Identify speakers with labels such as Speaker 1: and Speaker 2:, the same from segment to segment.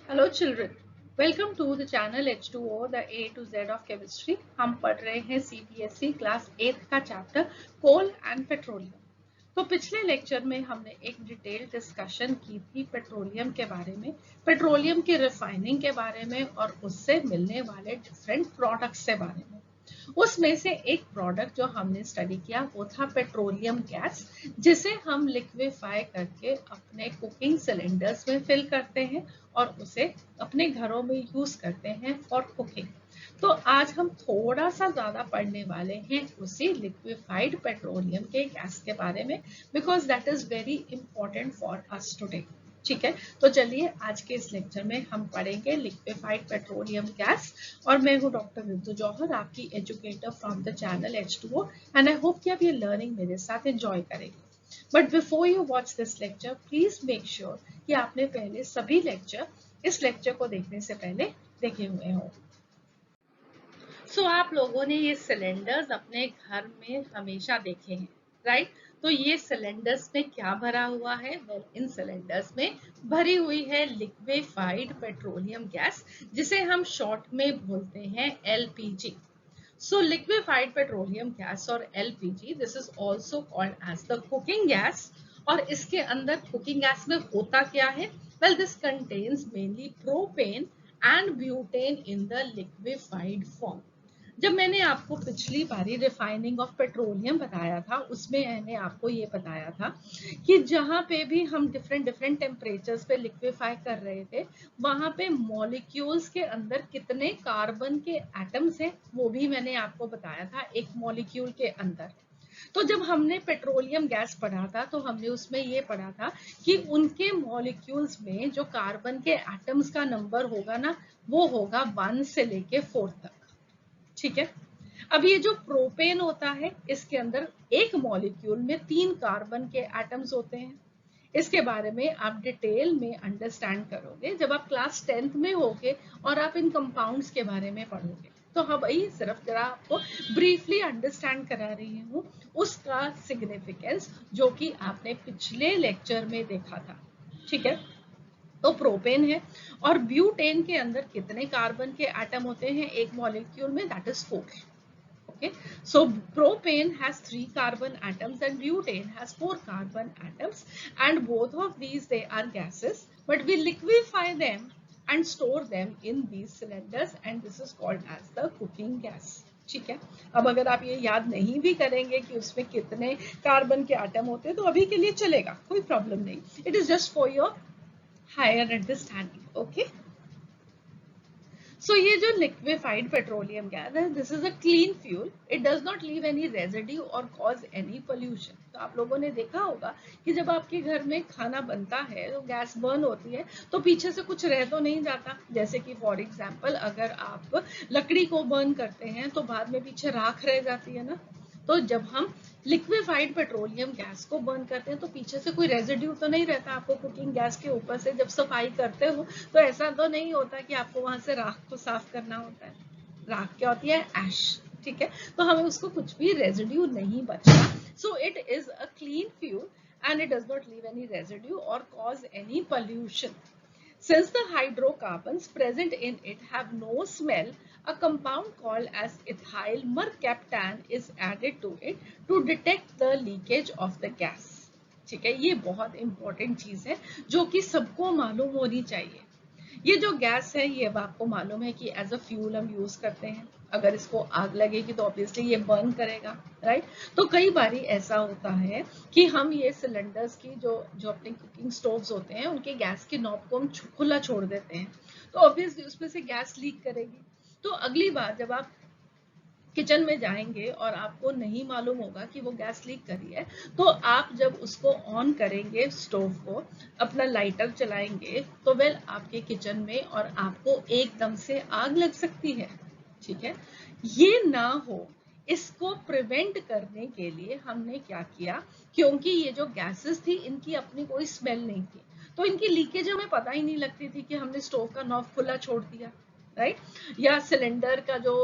Speaker 1: Hello children, welcome to the channel H2O the A to Z of chemistry. हम पढ़ रहे हैं CBSE class 8 का चैप्टर कोल एंड पेट्रोलियम। तो पिछले लेक्चर में हमने एक डिटेल डिस्कशन की थी पेट्रोलियम के बारे में, पेट्रोलियम की रिफाइनिंग के बारे में और उससे मिलने वाले डिफरेंट प्रोडक्ट्स के बारे में। उसमें से एक प्रोडक्ट जो हमने स्टडी किया वो था पेट्रोलियम गैस, जिसे हम लिक्विफाई करके अपने कुकिंग सिलेंडर्स में फिल करते हैं और उसे अपने घरों में यूज करते हैं फॉर कुकिंग। तो आज हम थोड़ा सा ज्यादा पढ़ने वाले हैं उसी लिक्विफाइड पेट्रोलियम के गैस के बारे में, because that is very important for us today. ठीक है, तो चलिए आज के इस लेक्चर में हम पढ़ेंगे लिक्विफाइड पेट्रोलियम गैस। और मैं हूँ डॉक्टर रितु जौहर, आपकी educator from the channel H2O, and I hope कि आप ये लर्निंग मेरे साथ एंजॉय करेंगे। But before you watch this lecture please make sure कि आपने पहले सभी लेक्चर इस लेक्चर को देखने से पहले देखे हुए हो। आप लोगों ने ये सिलेंडर्स अपने घर में हमेशा देखे हैं, राइट? तो ये सिलेंडर्स में क्या भरा हुआ है? इन सिलेंडर्स में भरी हुई है लिक्विफाइड पेट्रोलियम गैस, जिसे हम शॉर्ट में बोलते हैं LPG। लिक्विफाइड पेट्रोलियम गैस और LPG, this is also called as the cooking gas. और इसके अंदर कुकिंग गैस में होता क्या है? Well, this contains mainly propane and butane in the liquefied form. जब मैंने आपको पिछली बारी रिफाइनिंग ऑफ पेट्रोलियम बताया था, उसमें मैंने आपको ये बताया था कि जहां पे भी हम डिफरेंट डिफरेंट टेम्परेचर्स पे लिक्विफाई कर रहे थे, वहां पे मॉलिक्यूल्स के अंदर कितने कार्बन के एटम्स हैं वो भी मैंने आपको बताया था एक मॉलिक्यूल के अंदर। तो जब हमने पेट्रोलियम गैस पढ़ा था तो हमने उसमें ये पढ़ा था कि उनके मॉलिक्यूल्स में जो कार्बन के एटम्स का नंबर होगा ना, वो होगा 1 से लेके 4 तक। ठीक है, अब ये जो प्रोपेन होता है इसके अंदर एक मॉलिक्यूल में 3 कार्बन के एटम्स होते हैं। इसके बारे में आप डिटेल में अंडरस्टैंड करोगे जब आप क्लास 10th में होगे और आप इन कंपाउंड्स के बारे में पढ़ोगे। तो हाँ भाई, सिर्फ जरा आपको ब्रीफली अंडरस्टैंड करा रही हूँ उसका सिग्निफिकेंस जो कि आपने पिछले लेक्चर में देखा था। ठीक है, तो प्रोपेन है और ब्यूटेन के अंदर कितने कार्बन के एटम होते हैं एक मॉलिक्यूल में? That is 4। Okay, so propane has 3 carbon atoms and butane has 4 carbon atoms, and both of these, they are gases, but we liquefy them and store them in these cylinders, and this is called as the cooking gas. ठीक है, अब अगर आप ये याद नहीं भी करेंगे कि उसमें कितने कार्बन के एटम होते हैं तो अभी के लिए चलेगा, कोई प्रॉब्लम नहीं। It is just for your higher understanding. Okay, So ये जो liquefied petroleum gas है, this is a clean fuel. It does not leave any residue or cause any pollution. तो आप लोगों ने देखा होगा कि जब आपके घर में खाना बनता है तो गैस बर्न होती है तो पीछे से कुछ रह तो नहीं जाता। जैसे कि फॉर एग्जाम्पल अगर आप लकड़ी को बर्न करते हैं तो बाद में पीछे राख रह जाती है ना। तो जब हम लिक्विफाइड पेट्रोलियम गैस को बर्न करते हैं तो पीछे से कोई रेजिड्यू तो नहीं रहता। आपको कुकिंग गैस के ऊपर से जब सफाई करते हो तो ऐसा तो नहीं होता कि आपको वहां से राख को साफ करना होता है। राख क्या होती है? ऐश। ठीक है, तो हमें उसको कुछ भी रेजिड्यू नहीं बचता। So it is a clean fuel and it does not leave any residue or cause any pollution. Since the hydrocarbons present in it have no smell, a compound called as ethyl mercaptan is added to it to detect the leakage of the gas. ठीक है, ये बहुत important चीज है जो कि सबको मालूम होनी चाहिए। ये जो गैस है ये आपको मालूम है कि एज अ फ्यूल हम यूज करते हैं। अगर इसको आग लगेगी तो ऑब्वियसली ये बर्न करेगा, राइट? तो कई बारी ऐसा होता है कि हम ये सिलेंडर्स की जो जो अपने कुकिंग स्टोव्स होते हैं उनके गैस की नॉब को हम खुला छोड़ देते हैं, तो ऑब्वियसली उसमें से गैस लीक करेगी। तो अगली बार जब आप किचन में जाएंगे और आपको नहीं मालूम होगा कि वो गैस लीक करी है, तो आप जब उसको ऑन करेंगे स्टोव को, अपना लाइटर चलाएंगे, तो वेल आपके किचन में और आपको एकदम से आग लग सकती है। ठीक है, ये ना हो इसको प्रिवेंट करने के लिए हमने क्या किया, क्योंकि ये जो गैसेस थी इनकी अपनी कोई स्मेल नहीं थी, तो इनकी लीकेज हमें पता ही नहीं लगती थी कि हमने स्टोव का नॉब खुला छोड़ दिया, राइट? या सिलेंडर का जो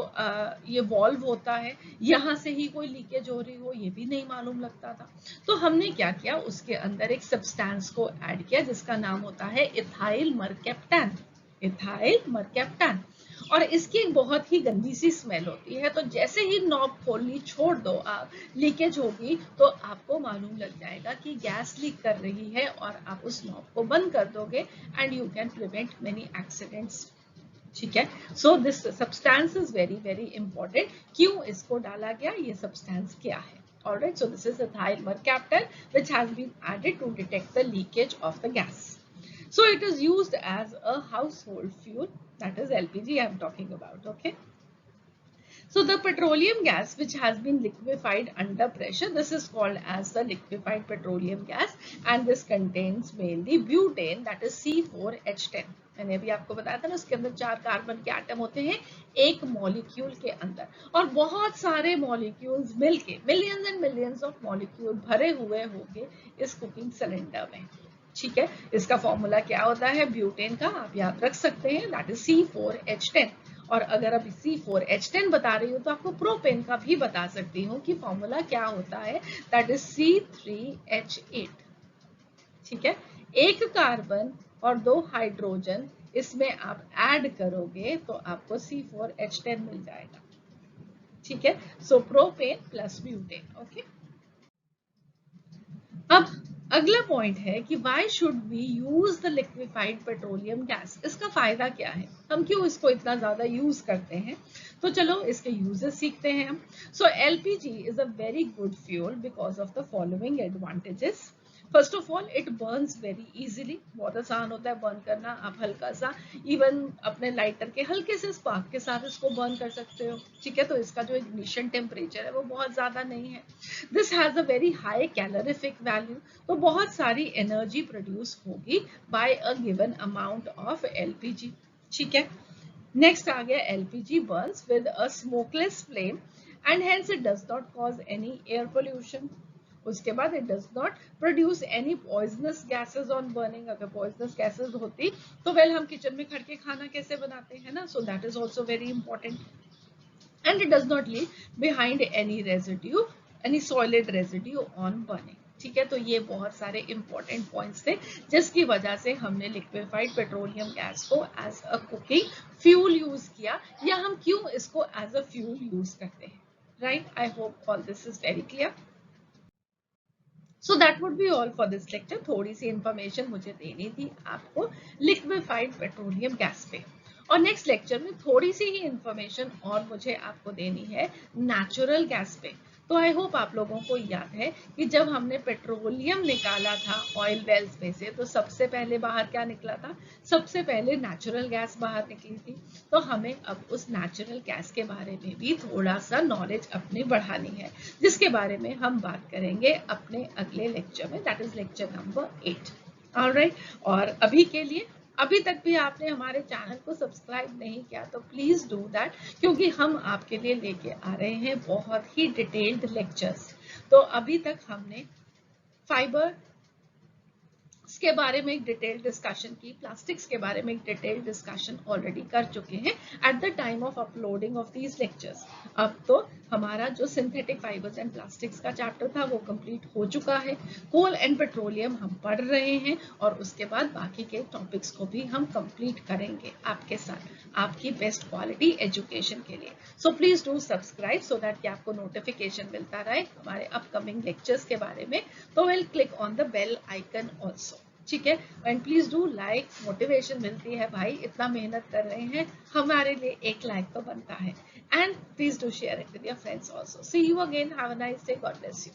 Speaker 1: ये वॉल्व होता है यहाँ से ही कोई लीकेज हो रही हो ये भी नहीं मालूम लगता था। तो हमने क्या किया, उसके अंदर एक सब्सटेंस को ऐड किया जिसका नाम होता है इथाइल मरकैप्टन। Ethyl mercaptan. और इसकी एक बहुत ही गंदी सी स्मेल होती है, तो जैसे ही नॉब खोलनी छोड़ दो आप, लीकेज होगी तो आपको मालूम लग जाएगा कि गैस लीक कर रही है, और आप उस नॉब को बंद कर दोगे and you can prevent many accidents. ठीक है, so this substance is very very important. क्यों इसको डाला गया, ये सब्सटेंस क्या है? Alright, so this is ethyl mercaptan which has been added to detect the leakage of the gas. So it is used as a household fuel, that is LPG I am talking about. Okay. So the petroleum gas which has been liquefied under pressure, this is called as the liquefied petroleum gas, and this contains mainly butane, that is C4H10. मैंने अभी आपको बताया था ना, उसके अंदर 4 carbon के atom होते हैं एक मॉलिक्यूल के अंदर, और बहुत सारे मॉलिक्यूल्स मिलके millions and millions of molecule भरे हुए होंगे इस कुकिंग सिलेंडर में। ठीक है, इसका फॉर्मूला क्या होता है ब्यूटेन का, आप याद रख सकते हैं, दैट इज C4H10। और अगर अब C4H10 बता रही हूँ तो आपको प्रोपेन का भी बता सकती हूँ कि फॉर्मूला क्या होता है, दैट इज C3H8। ठीक है, एक कार्बन और 2 हाइड्रोजन इसमें आप ऐड करोगे तो आपको C4H10 मिल जाएगा। ठीक है, सो प्रोपेन प्लस ब्यूटेन। ओके, अब अगला पॉइंट है कि why should we use the liquefied petroleum gas? इसका फायदा क्या है, हम क्यों इसको इतना ज्यादा यूज करते हैं? तो चलो इसके यूजेस सीखते हैं हम। So LPG is a very good fuel because of the following advantages. First of all it Burns very easily, बहुत आसान होता है बर्न करना। आप हल्का सा इवन अपने लाइटर के हल्के से स्पार्क के साथ इसको बर्न कर सकते हो। ठीक है, तो इसका जो इग्निशन टेम्परेचर है वो बहुत ज्यादा नहीं है। This has a very high calorific value, तो बहुत सारी एनर्जी प्रोड्यूस होगी by a given amount of LPG. ठीक है, नेक्स्ट आ गया LPG burns with a smokeless flame and hence it does not cause any air pollution. उसके बाद it does not produce any poisonous gases on burning. अगर poisonous gases होती तो well हम किचन में खड़ के खाना कैसे बनाते हैं ना, so that is also very important. And it does not leave behind any residue, any solid residue on burning. ठीक है, तो ये बहुत सारे इंपॉर्टेंट पॉइंट्स थे जिसकी वजह से हमने लिक्विफाइड पेट्रोलियम गैस को as a cooking fuel use किया, या हम क्यों इसको एज अ फ्यूल यूज करते हैं। Right, I hope all this is very clear. So that would be all for this lecture. थोड़ी सी इंफॉर्मेशन मुझे देनी थी आपको लिक्विफाइड पेट्रोलियम गैस पे, और नेक्स्ट लेक्चर में थोड़ी सी ही इंफॉर्मेशन और मुझे आपको देनी है नेचुरल गैस पे। तो आई होप आप लोगों को याद है कि जब हमने पेट्रोलियम निकाला था ऑयल वेल्स में से, तो सबसे पहले बाहर क्या निकला था, सबसे पहले नेचुरल गैस बाहर निकली थी। तो हमें अब उस नेचुरल गैस के बारे में भी थोड़ा सा नॉलेज अपनी बढ़ानी है, जिसके बारे में हम बात करेंगे अपने अगले लेक्चर में, that is lecture number 8। Alright, और अभी के लिए, अभी तक भी आपने हमारे चैनल को सब्सक्राइब नहीं किया तो प्लीज डू दैट, क्योंकि हम आपके लिए लेके आ रहे हैं बहुत ही डिटेल्ड लेक्चर्स। तो अभी तक हमने फाइबर के बारे में एक डिटेल डिस्कशन की, प्लास्टिक्स के बारे में एक डिटेल डिस्कशन ऑलरेडी कर चुके हैं at the time of uploading of these lectures. अब तो हमारा जो सिंथेटिक फाइबर्स एंड प्लास्टिक्स का चैप्टर था वो कंप्लीट हो चुका है। कोल एंड पेट्रोलियम हम पढ़ रहे हैं, और उसके बाद बाकी के टॉपिक्स को भी हम कंप्लीट करेंगे आपके साथ, आपकी बेस्ट क्वालिटी एजुकेशन के लिए। So please do subscribe so that कि आपको नोटिफिकेशन मिलता रहे हमारे अपकमिंग लेक्चर्स के बारे में। तो will click on the bell icon also. ठीक है, and please do like, motivation मिलती है भाई, इतना मेहनत कर रहे हैं, हमारे लिए एक लाइक तो बनता है। And please do share it with your friends also. See you again, have a nice day, God bless you.